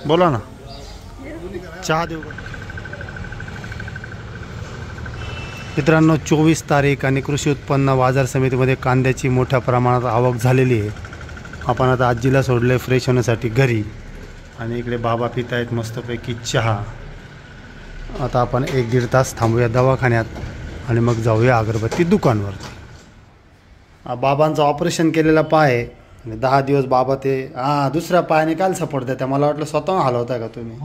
बोला ना, चहा देऊ का? मित्रांनो, 24 तारीख आणि कृषी उत्पन्न बाजार समितीमध्ये कांद्याची मोठ्या प्रमाणात आवक झालेली आहे. आपण आता आजीला सोडले फ्रेश होण्यासाठी घरी, आणि इकडे बाबा पित आहेत मस्तपैकी चहा. आता आपण 1-1.5 तास थांबूया दवाखान्यात आणि मग जाऊया अगरबत्ती दुकानवर. बाबांचं ऑपरेशन केलेला पाय आहे. 10 दिवस बाबा ते दुसऱ्या पायाने काय सपोर्ट देता? मला वाटलं स्वतः हलवताय का तुम्ही?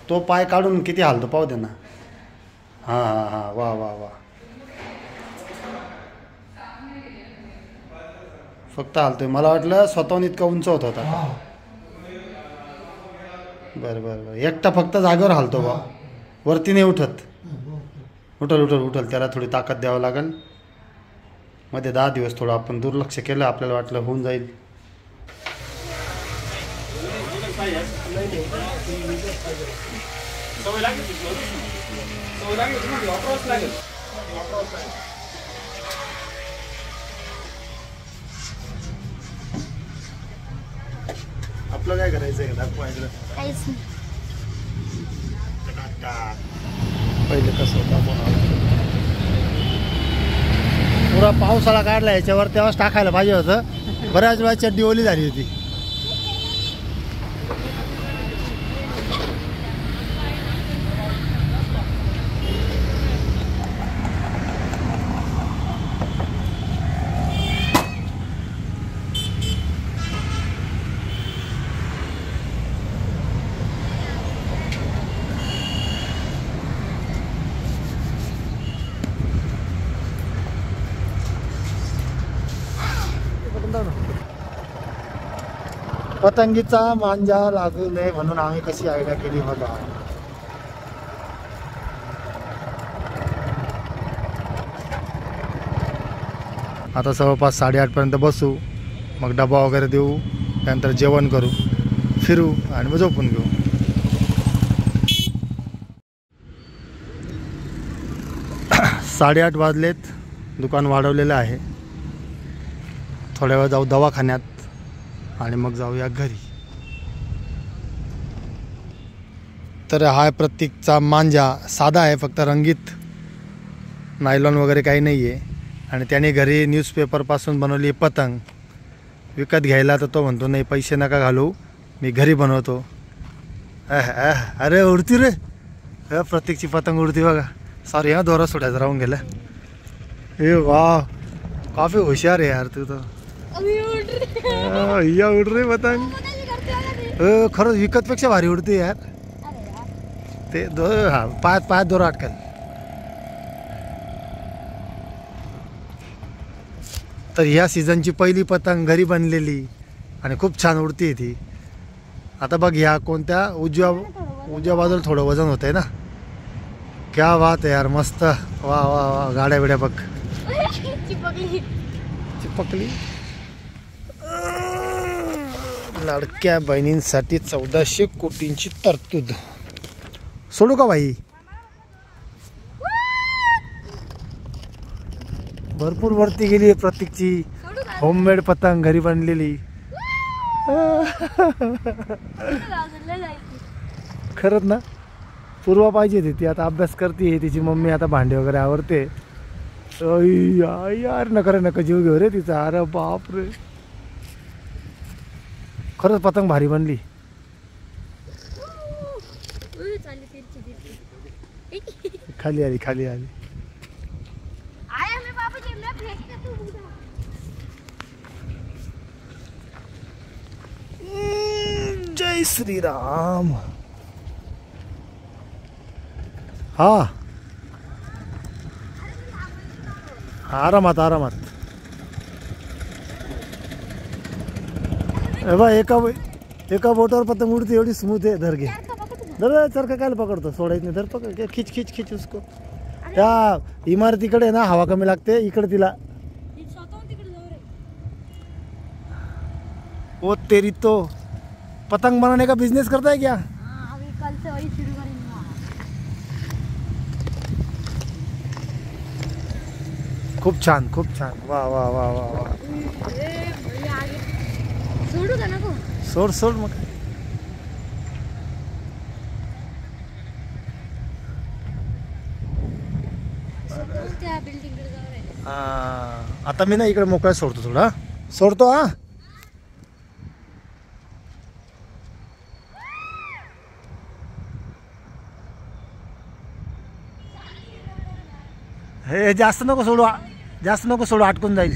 तो पाय काढून किती हालतो पाहू दे ना. हां हां हां, वा वा वा. फक्त हालतोय, मला वाटलं स्वतःहून इतका उंच होत होता. बरं बरं बरं. एकटा फक्त जागेवर हालतो बा, वरती नाही उठत. उठल उठल उठल, त्याला थोडी ताकद द्यावं लागेल. मध्ये 10 दिवस थोडं आपण दुर्लक्ष केलं, आपल्याला वाटलं होऊन जाईल. आपलं काय करायचं आहे? दाखवायचं पहिले कसं होतं आपण पुरा पावसाळा काढला याच्यावर, तेव्हाच टाकायला पाहिजे होतं. बऱ्याच वेळा चड्डी ओली झाली होती. पतंगीचा मांजा लागू नये म्हणून आम्ही कशी आयडिया केली बघा. आता जवळपास 8:30 पर्यंत बसू, मग डबा वगैरे देऊ, त्यानंतर जेवण करू, फिरू आणि मग झोपून घेऊ. साडेआठ वाजलेत. दुकान वाढवलेलं आहे. थोड्या वेळ जाऊ दवाखान्यात आणि मग जाऊया घरी. तर हा प्रतीकचा मांजा साधा आहे, फक्त रंगीत, नायलॉन वगैरे काही नाही आहे. आणि त्याने घरी न्यूजपेपरपासून बनवली पतंग. विकत घ्यायला तर तो म्हणतो नाही, पैसे नका घालू, मी घरी बनवतो. अरे उडती रे, प्रतीकची पतंग उडती बघा. सॉरी हा, दोरा सोडायचं राहून गेलं. ए वाह, काफी हुशार आहे यार तू तर. या उड रे पतंग. खरंच विकतपेक्षा भारी उडते यार ते. पायात दोरा अटकल. तर ह्या सीझनची पहिली पतंग घरी बनलेली आणि खूप छान उडते ती. आता बघ, ह्या कोणत्या उजव्या बाजूला थोडं वजन होतंय ना. क्या बात आहे यार, मस्त. वा वा वा, गाड्या बिड्या बघ. चिपकली. लाडक्या बहिणींसाठी 1400 कोटींची तरतूद. सोडू का बाई? भरपूर वरती गेली आहे प्रतीकची होममेड पतंग घरी बनलेली. खरंच ना, पूर्वा पाहिजे ती. आता अभ्यास करते, तिची मम्मी आता भांडे वगैरे आवरते. यार नका जीव घेऊ रे तिचा. अरे बाप रे, खरंच पतंग भारी बनली. खाली आली. जय श्रीराम. हा, आरामात. एका बोटावर पतंग उडती, एवढी स्मूथ आहे. धर घे, धर. चरखा काय पकडतो? सोडायच नाही. धर, पकड. खिच उसको. त्या इमारतीकडे ना हवा कमी लागते, इकडे तिला. ओ तेरी तो, पतंग बनाने का बिजनेस करता है क्या? अभी कल से वही शुरू करेंगे. खूप छान. वा वा वा वा वा. सोडू का नको? सोड मग. आता मी ना इकडे मोकळा सोडतो, थोडा सोडतो हा. हे जास्त नको सोडू, जास्त नको सोडू, अटकून जाईल.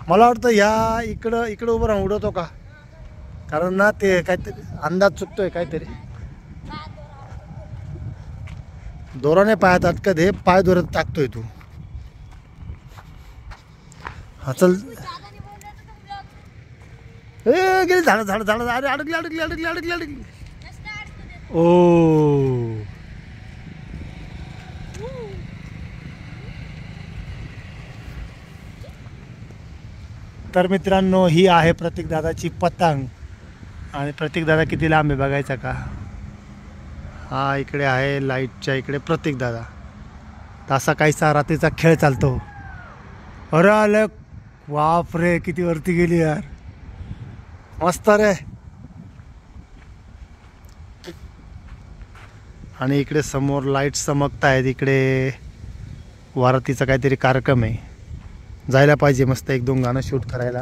मला वाटतं ह्या इकडं उभं राहून उडवतो का, कारण ना ते काहीतरी अंदाज चुकतोय काहीतरी. दोराने पायात अटकत, हे पाय दोऱ्यात टाकतोय तू. हा चल. ए गेली झाड झाड झाड. अरे अडकली अडकली अडकली अडकली अडकली. ओ तर मित्रांनो, ही आहे प्रतीक दादाची पतंग. आणि प्रतीक दादा किती लांब आहे बघायचा का. हा इकडे आहे लाईटच्या इकडे प्रतीक दादा. तसा काहीसा रात्रीचा खेळ चालतो. अरे आलं, बाप रे किती वरती गेली यार, मस्त रे. आणि इकडे समोर लाईट चमकत आहेत. इकडे वारातीचा काहीतरी कार्यक्रम आहे, जायला पाहिजे मस्त 1-2 गाणं शूट करायला.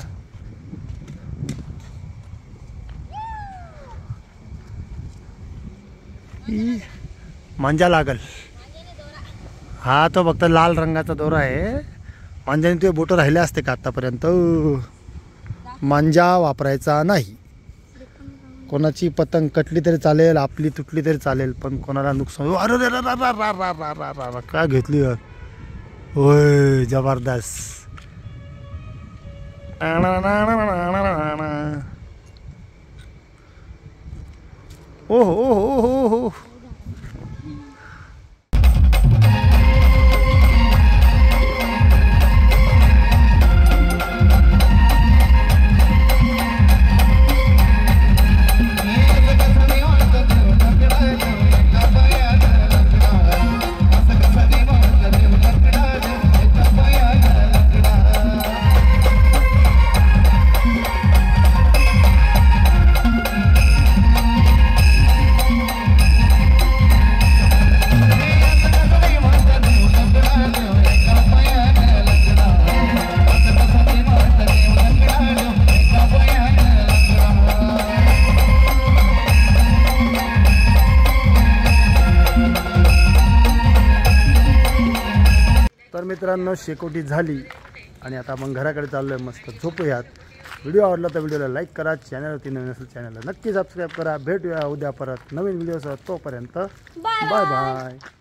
मांजा लागल. हा तो फक्त लाल रंगाचा दोरा आहे. मांजाने तुझे बोटं राहिले असते का आतापर्यंत. मांजा वापरायचा नाही. कोणाची पतंग कटली तरी चालेल, आपली तुटली तरी चालेल, पण कोणाला नुकसान. अरे काय घेतली यार, होय जबरदस्त. ओहो ओहो ओहो. तर मित्रांनो, शेकोटी झाली आणि आता आपण घराकडे चाललो आहे. मस्त झोपूयात. व्हिडिओ आवडला तर व्हिडिओला लाईक करा. चॅनलवरती नवीन असेल चॅनलला नक्की सबस्क्राईब करा. भेटूया उद्या परत नवीन व्हिडिओसह. तोपर्यंत बाय बाय.